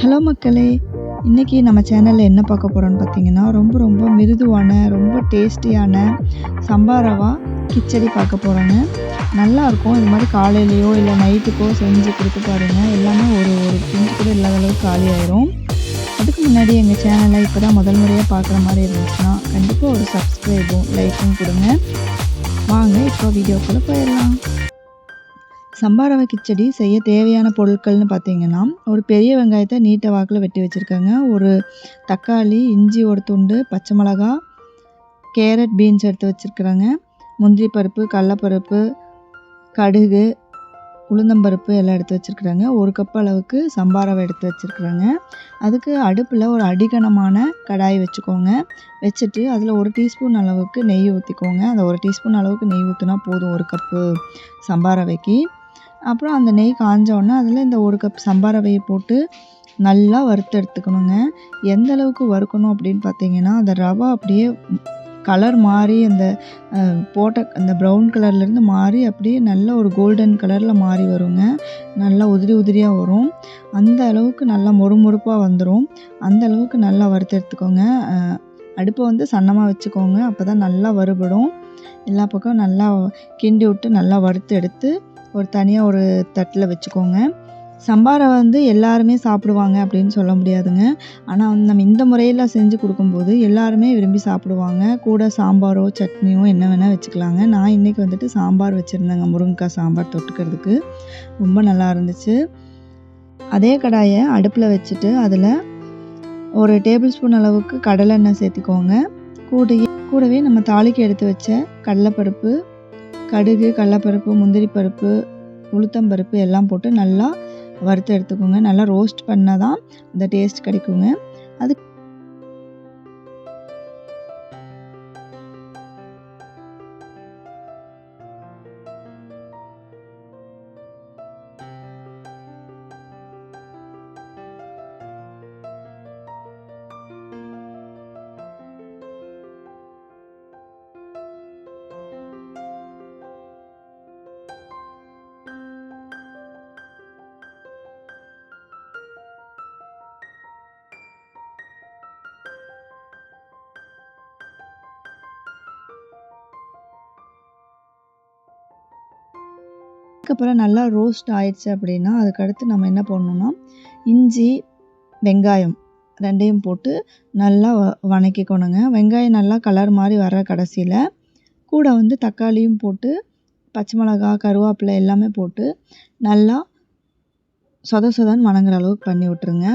Hello மக்களே! இன்றைக்கி நம்ம சேனலில் என்ன பார்க்க போகிறோன்னு பார்த்தீங்கன்னா, ரொம்ப மிருதுவான, ரொம்ப டேஸ்டியான சம்பா ரவா கிச்சடி பார்க்க போகிறோங்க. நல்லாயிருக்கும். இது மாதிரி காலையிலையோ இல்லை நைட்டுக்கோ செஞ்சு கொடுத்து பாருங்கள். எல்லாமே ஒரு பிஞ்சு கூட இல்லாத அளவுக்கு காலி ஆயிரும். அதுக்கு முன்னாடி எங்கள் சேனலை இப்போ தான் முதல் முறையாக பார்க்குற மாதிரி இருந்துச்சுன்னா, கண்டிப்பாக ஒரு சப்ஸ்கிரைபும் லைக்கும் கொடுங்க. வாங்க இப்போ வீடியோக்குள்ளே போயிடலாம். சம்பா ரவை கிச்சடி செய்ய தேவையான பொருட்கள்னு பார்த்தீங்கன்னா, ஒரு பெரிய வெங்காயத்தை நீட்ட வாக்கில் வெட்டி வச்சுருக்கேங்க. ஒரு தக்காளி, இஞ்சி ஒரு துண்டு, பச்சை மிளகா, கேரட், பீன்ஸ் எடுத்து வச்சுருக்குறேங்க. முந்திரி பருப்பு, கடலப்பருப்பு, கடுகு, உளுந்தம்பருப்பு எல்லாம் எடுத்து வச்சுருக்குறேங்க. ஒரு கப் அளவுக்கு சம்பா ரவை எடுத்து வச்சுருக்குறேங்க. அதுக்கு அடுப்பில் ஒரு அடிகனமான கடாய் வச்சுக்கோங்க. வச்சுட்டு அதில் 1 டீஸ்பூன் அளவுக்கு நெய் ஊற்றிக்கோங்க. அந்த 1 டீஸ்பூன் அளவுக்கு நெய் ஊற்றினா போதும் 1 கப்பு சம்பா ரவைக்கு. அப்புறம் அந்த நெய் காஞ்சோடனே அதில் இந்த 1 கப் சம்பா ரவையை போட்டு நல்லா வறுத்து எடுத்துக்கணுங்க. எந்த அளவுக்கு வறுக்கணும் அப்படின்னு பார்த்தீங்கன்னா, அந்த ரவை அப்படியே கலர் மாறி அந்த போட்ட அந்த ப்ரௌன் கலர்லேருந்து மாறி அப்படியே நல்ல ஒரு கோல்டன் கலரில் மாறி வருங்க. நல்லா உதிரியாக வரும். அந்த அளவுக்கு நல்லா மொறுமொறுப்பாக வந்துடும். அந்த அளவுக்கு நல்லா வறுத்து எடுத்துக்கோங்க. அடுப்பை வந்து சன்னமாக வச்சுக்கோங்க. அப்போ தான் நல்லா வறுபடும். எல்லா பக்கம் நல்லா கிண்டி விட்டு நல்லா வறுத்து எடுத்து தனியாக ஒரு தட்டில் வச்சுக்கோங்க. சம்பா ரவை வந்து எல்லாருமே சாப்பிடுவாங்க அப்படின்னு சொல்ல முடியாதுங்க. ஆனால் வந்து நம்ம இந்த முறையில் செஞ்சு கொடுக்கும்போது எல்லாருமே விரும்பி சாப்பிடுவாங்க. கூட சாம்பாரோ சட்னியோ என்ன வேணால் வச்சுக்கலாங்க. நான் இன்றைக்கி வந்துட்டு சாம்பார் வச்சுருந்தேங்க. முருங்கைக்காய் சாம்பார் தொட்டுக்கிறதுக்கு ரொம்ப நல்லா இருந்துச்சு. அதே கடாயை அடுப்பில் வச்சுட்டு அதில் 1 டேபிள் ஸ்பூன் அளவுக்கு கடலெண்ணெய் சேர்த்திக்கோங்க. கூடவே நம்ம தாளிக்கு எடுத்து வச்ச கடலைப்பருப்பு, கடுகு, கடலைப்பருப்பு, முந்திரி பருப்பு, உளுத்தம்பருப்பு எல்லாம் போட்டு நல்லா வறுத்து எடுத்துக்கோங்க. நல்லா ரோஸ்ட் பண்ணால் தான் அந்த டேஸ்ட் கிடைக்குங்க. அதுக்கப்புறம் நல்லா ரோஸ்ட் ஆயிடுச்சு அப்படின்னா, அதுக்கடுத்து நம்ம என்ன பண்ணணும்னா, இஞ்சி, வெங்காயம் 2யும் போட்டு நல்லா வணக்கிக்கணுங்க. வெங்காயம் நல்லா கலர் மாதிரி வர கடைசியில் கூட வந்து தக்காளியும் போட்டு, பச்சை மிளகா, கருவேப்பிலை எல்லாமே போட்டு நல்லா சொதன்னு வணங்குற அளவுக்கு பண்ணி விட்டுருங்க.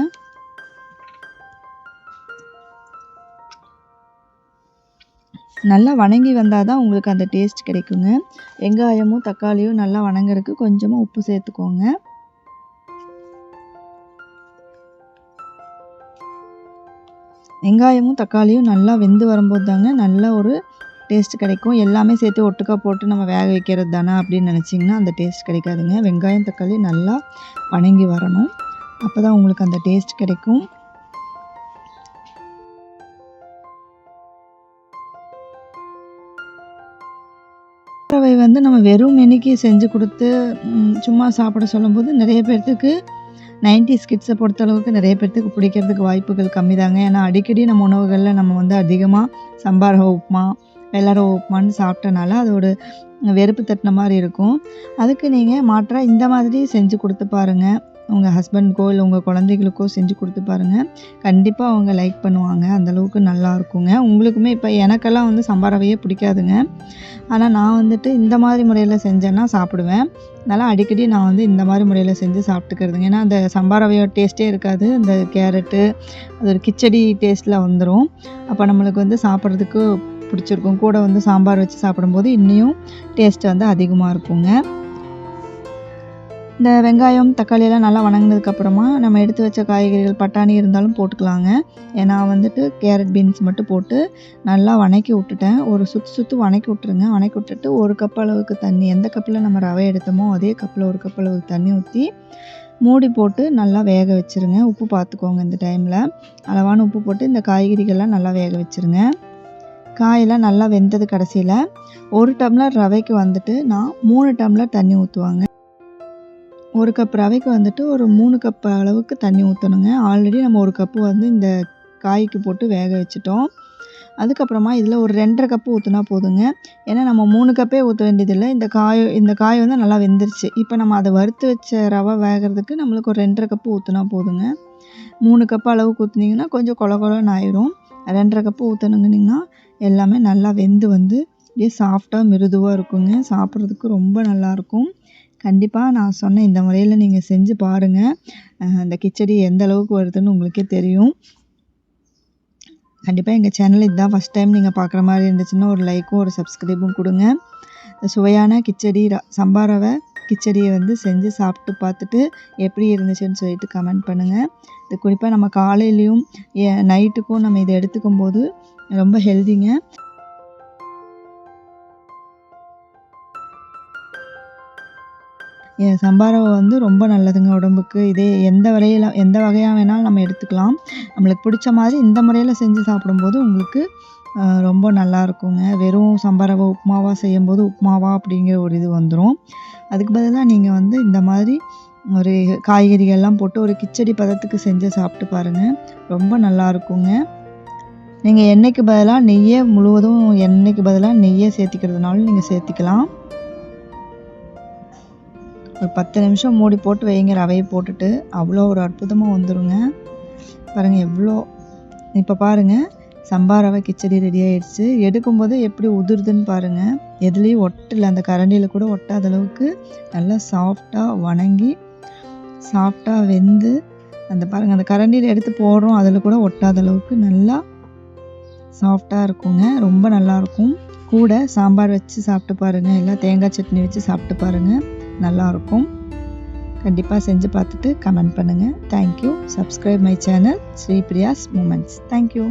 நல்லா வணங்கி வந்தால் தான் உங்களுக்கு அந்த டேஸ்ட் கிடைக்குங்க. வெங்காயமும் தக்காளியும் நல்லா வணங்குறதுக்கு கொஞ்சமாக உப்பு சேர்த்துக்கோங்க. வெங்காயமும் தக்காளியும் நல்லா வெந்து வரும்போது தாங்க நல்ல ஒரு டேஸ்ட் கிடைக்கும். எல்லாமே சேர்த்து ஒட்டுக்கா போட்டு நம்ம வேக வைக்கிறது தானே அப்படின்னு நினச்சிங்கன்னா அந்த டேஸ்ட் கிடைக்காதுங்க. வெங்காயம் தக்காளி நல்லா வணங்கி வரணும். அப்போ தான் உங்களுக்கு அந்த டேஸ்ட் கிடைக்கும். ரவை வந்து நம்ம வெறும் மெனிக்கு செஞ்சு கொடுத்து சும்மா சாப்பிட சொல்லும்போது நிறைய பேர்த்துக்கு 90s கிட்ஸை பொறுத்தளவுக்கு நிறைய பேர்த்துக்கு பிடிக்கிறதுக்கு வாய்ப்புகள் கம்மி தாங்க. ஏன்னா அடிக்கடி நம்ம உணவுகளில் நம்ம வந்து அதிகமாக சம்பா ரவை உப்புமா, வெள்ளை ரவை உப்புமான்னு சாப்பிட்டனால அதோட வெறுப்பு தட்டின மாதிரி இருக்கும். அதுக்கு நீங்கள் மாற்றாக இந்த மாதிரி செஞ்சு கொடுத்து பாருங்கள். உங்கள் ஹஸ்பண்ட்க்கோ இல்லை உங்கள் குழந்தைகளுக்கோ செஞ்சு கொடுத்து பாருங்கள். கண்டிப்பாக அவங்க லைக் பண்ணுவாங்க. அந்தளவுக்கு நல்லா இருக்குங்க. உங்களுக்குமே இப்போ எனக்கெல்லாம் வந்து சம்பா ரவையே பிடிக்காதுங்க. ஆனால் நான் வந்துட்டு இந்த மாதிரி முறையில் செஞ்சேன்னா சாப்பிடுவேன். அதனால் அடிக்கடி நான் வந்து இந்த மாதிரி முறையில் செஞ்சு சாப்பிட்டுக்கிறதுங்க. ஏன்னா அந்த சம்பா ரவையோட டேஸ்ட்டே இருக்காது. அந்த கேரட்டு அது ஒரு கிச்சடி டேஸ்ட்டில் வந்துடும். அப்போ நம்மளுக்கு வந்து சாப்பிட்றதுக்கு பிடிச்சிருக்கும். கூட வந்து சாம்பார் வச்சு சாப்பிடும்போது இன்னும் டேஸ்ட்டு வந்து அதிகமாக இருக்குங்க. இந்த வெங்காயம் தக்காளியெல்லாம் நல்லா வணங்கினதுக்கப்புறமா நம்ம எடுத்து வச்ச காய்கறிகள் பட்டாணி இருந்தாலும் போட்டுக்கலாங்க. ஏன்னா வந்துட்டு கேரட் பீன்ஸ் மட்டும் போட்டு நல்லா வணக்கி விட்டுட்டேன். ஒரு சுற்று வணக்கி விட்டுருங்க. வணக்கி விட்டுட்டு 1 கப் அளவுக்கு தண்ணி, எந்த கப்பில் நம்ம ரவை எடுத்தோமோ அதே கப்பில் 1 கப் அளவுக்கு தண்ணி ஊற்றி மூடி போட்டு நல்லா வேக வச்சுருங்க. உப்பு பார்த்துக்கோங்க. இந்த டைமில் அளவான உப்பு போட்டு இந்த காய்கறிகள்லாம் நல்லா வேக வச்சுருங்க. காயெல்லாம் நல்லா வெந்தது கடைசியில் 1 டம்ளர் ரவைக்கு வந்துட்டு நான் 3 டம்ளர் தண்ணி ஊற்றுவாங்க. 1 கப் ரவைக்கு வந்துட்டு ஒரு 3 கப் அளவுக்கு தண்ணி ஊற்றணுங்க. ஆல்ரெடி நம்ம 1 கப்பு வந்து இந்த காய்க்கு போட்டு வேக வச்சுட்டோம். அதுக்கப்புறமா இதில் ஒரு 2.5 கப்பு ஊற்றினா போதுங்க. ஏன்னா நம்ம 3 கப்பே ஊற்ற வேண்டியதில்லை. இந்த காய் வந்து நல்லா வெந்துருச்சு. இப்போ நம்ம அதை வறுத்து வச்ச ரவை வேகிறதுக்கு நம்மளுக்கு ஒரு 2.5 கப்பு ஊற்றினா போதுங்க. 3 கப் அளவுக்கு ஊற்றுனீங்கன்னா கொஞ்சம் கொல கொலன்னு ஆயிரும். 2.5 கப்பு ஊற்றணுங்கன்னா எல்லாமே நல்லா வெந்து வந்து அப்படியே சாஃப்டாக மிருதுவாக இருக்குங்க. சாப்பிட்றதுக்கு ரொம்ப நல்லாயிருக்கும். கண்டிப்பாக நான் சொன்ன இந்த முறையில் நீங்கள் செஞ்சு பாருங்கள். அந்த கிச்சடி எந்த அளவுக்கு வருதுன்னு உங்களுக்கே தெரியும். கண்டிப்பாக எங்கள் சேனல் இதுதான் ஃபஸ்ட் டைம் நீங்கள் பார்க்குற மாதிரி இருந்துச்சுன்னா ஒரு லைக்கும் ஒரு சப்ஸ்கிரைபும் கொடுங்க. சுவையான கிச்சடி சம்பா ரவை கிச்சடியை வந்து செஞ்சு சாப்பிட்டு பார்த்துட்டு எப்படி இருந்துச்சுன்னு சொல்லிட்டு கமெண்ட் பண்ணுங்கள். இது குறிப்பாக நம்ம காலையிலையும் நைட்டுக்கும் நம்ம இதை எடுத்துக்கும் போது ரொம்ப ஹெல்திங்க. சம்பா ரவை வந்து ரொம்ப நல்லதுங்க உடம்புக்கு. இதே எந்த வகையாக வேணாலும் நம்ம எடுத்துக்கலாம். நம்மளுக்கு பிடிச்ச மாதிரி இந்த முறையில் செஞ்சு சாப்பிடும்போது உங்களுக்கு ரொம்ப நல்லாயிருக்குங்க. வெறும் சம்பா ரவை உப்புமாவாக செய்யும்போது உப்புமாவா அப்படிங்கிற ஒரு இது வந்துடும். அதுக்கு பதிலாக நீங்கள் வந்து இந்த மாதிரி ஒரு காய்கறிகள்லாம் போட்டு ஒரு கிச்சடி பதத்துக்கு செஞ்சு சாப்பிட்டு பாருங்கள். ரொம்ப நல்லாயிருக்குங்க. நீங்கள் எண்ணெய்க்கு பதிலாக நெய்யை சேர்த்திக்கிறதுனாலும் நீங்கள் சேர்த்திக்கலாம். ஒரு 10 நிமிஷம் மூடி போட்டு வைங்க. ரவையை போட்டுட்டு அவ்வளோ ஒரு அற்புதமாக வந்துடுங்க. பாருங்கள் எவ்வளோ. இப்போ பாருங்கள் சம்பா ரவை கிச்சடி ரெடி ஆகிடுச்சு. எடுக்கும்போது எப்படி உதிருதுன்னு பாருங்கள். எதுலேயும் ஒட்டலை. அந்த கரண்டியில் கூட ஒட்டாத அளவுக்கு நல்லா சாஃப்டாக வணங்கி சாஃப்டாக வெந்து பாருங்கள் அந்த கரண்டியில் எடுத்து போடுறோம் அதில் கூட ஒட்டாத அளவுக்கு நல்லா சாஃப்டாக இருக்குங்க. ரொம்ப நல்லாயிருக்கும். கூட சாம்பார் வச்சு சாப்பிட்டு பாருங்கள். இல்லை தேங்காய் சட்னி வச்சு சாப்பிட்டு பாருங்கள். நல்லாயிருக்கும். கண்டிப்பாக செஞ்சு பார்த்துட்டு கமெண்ட் பண்ணுங்கள். Thank you. Subscribe my channel Sri Priya's moments. Thank you.